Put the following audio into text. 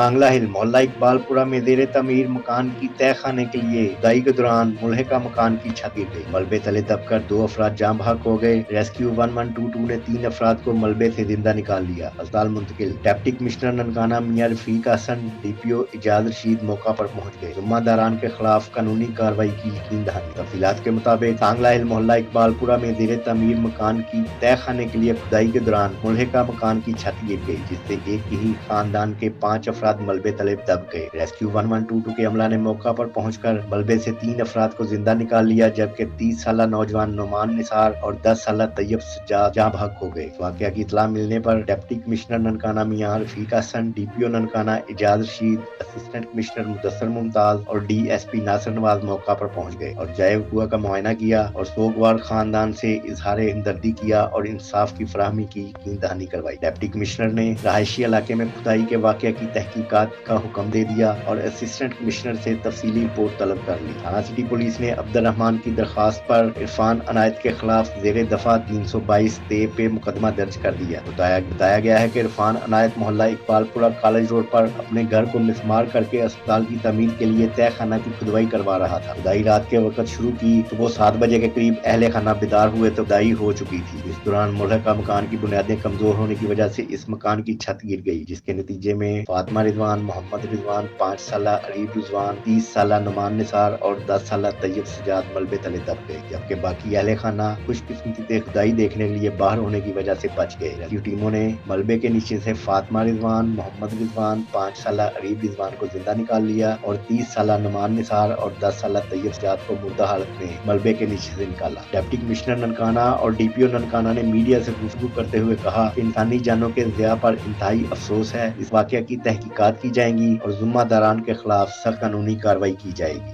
सांगला हिल मोहल्ला इकबालपुरा में जेर तमीर मकान की तय खाने के लिए खुदाई के दौरान मुल्हिका मकान की छत गिर गई। मलबे तले दबकर 2 अफराद जाम बहक हो गए। रेस्क्यू 1122 ने 3 अफराद को मलबे से जिंदा निकाल लिया, अस्पताल मुंतकिल। Deputy commissioner Nankana Mian Rafiq Hassan, DPO Ijaz Rashid मौका पर पहुंच गए। जुम्मेदारान के खिलाफ कानूनी कार्रवाई की यकीन दहानी। तफसीलात के मुताबिक सांगला हिल मोहल्ला इकबालपुरा में जेर तमीर मकान की तय खाने के लिए खुदाई के दौरान मुल्हिका मकान की छत गिर गई, जिससे एक ही खानदान के 5 अफराद मलबे तले दब गए। रेस्क्यू 1122 के अमला ने मौका पर पहुंचकर मलबे से 3 अफराद को जिंदा निकाल लिया, जबकि 30 साल नौजवान नुमान निसार और 10 साल तैयब सज्जाद जहां बहक हो गए। वाकया की इतला मिलने पर deputy commissioner Nankana Mian Rafiq Hassan, DPO Nankana Ijaz Rashid, assistant commissioner Mudassar Mumtaz और डीएसपी नासिर नवाज मौका पर पहुंच गए और जाए हुआ का मुआयना किया और सोगवार खानदान से इजहार हमदर्दी किया और इंसाफ की फराहमी की यकीन दहानी करवाई। डिप्टी कमिश्नर ने रहायशी इलाके में खुदाई के वाकया की तहकीकात का हुक्म दे दिया और असिस्टेंट कमिश्नर से तफसीली रिपोर्ट तलब कर ली। थाना सिटी पुलिस ने अब्दुर्रहमान की दरखास्त पर इरफान अनायत के खिलाफ जेर दफा 322 ते पे मुकदमा दर्ज कर दिया। बताया गया है कि इरफान अनायत मोहल्ला इकबालपुरा कॉलेज रोड पर अपने घर को मिसमार करके अस्पताल की तमीर के लिए तय खाना की खुदाई करवा रहा था। खुदाई रात के वक्त शुरू की तो वो 7 बजे के करीब अहले खाना बेदार हुए तो खुदाई हो चुकी थी। इस दौरान मुल्हिका मकान की बुनियादें कमजोर होने की वजह से इस मकान की छत गिर गई, जिसके नतीजे में फातिमा रिजवान, मोहम्मद रिजवान, 5 साल अरीब रिजवान, 30 साल नुमान निसार और 10 साल तैयब सजाद मलबे तले दब गए, जबकि बाकी अहले खाना खुशकिस्मती से खुदाई देखने के लिए बाहर होने की वजह से बच गए। रेस्क्यू टीमों ने मलबे के नीचे से फातिमा रिजवान, मोहम्मद रिजवान, 5 साल अरीब रिजवान को जिंदा निकाल लिया और 30 साल नुमान निसार और 10 साल तैयब सजाद को मुर्दा हालत में मलबे के नीचे से निकाला। डिप्टी कमिश्नर ननकाना और डीपीओ ननकाना ने मीडिया से गुफ्तगू करते हुए कहा कि इंसानी जानों के ज़िया पर इंतहाई अफसोस है। इस वाकया की तहकीकात की जाएंगी और जुम्मेदारान के खिलाफ सख्त कानूनी कार्रवाई की जाएगी।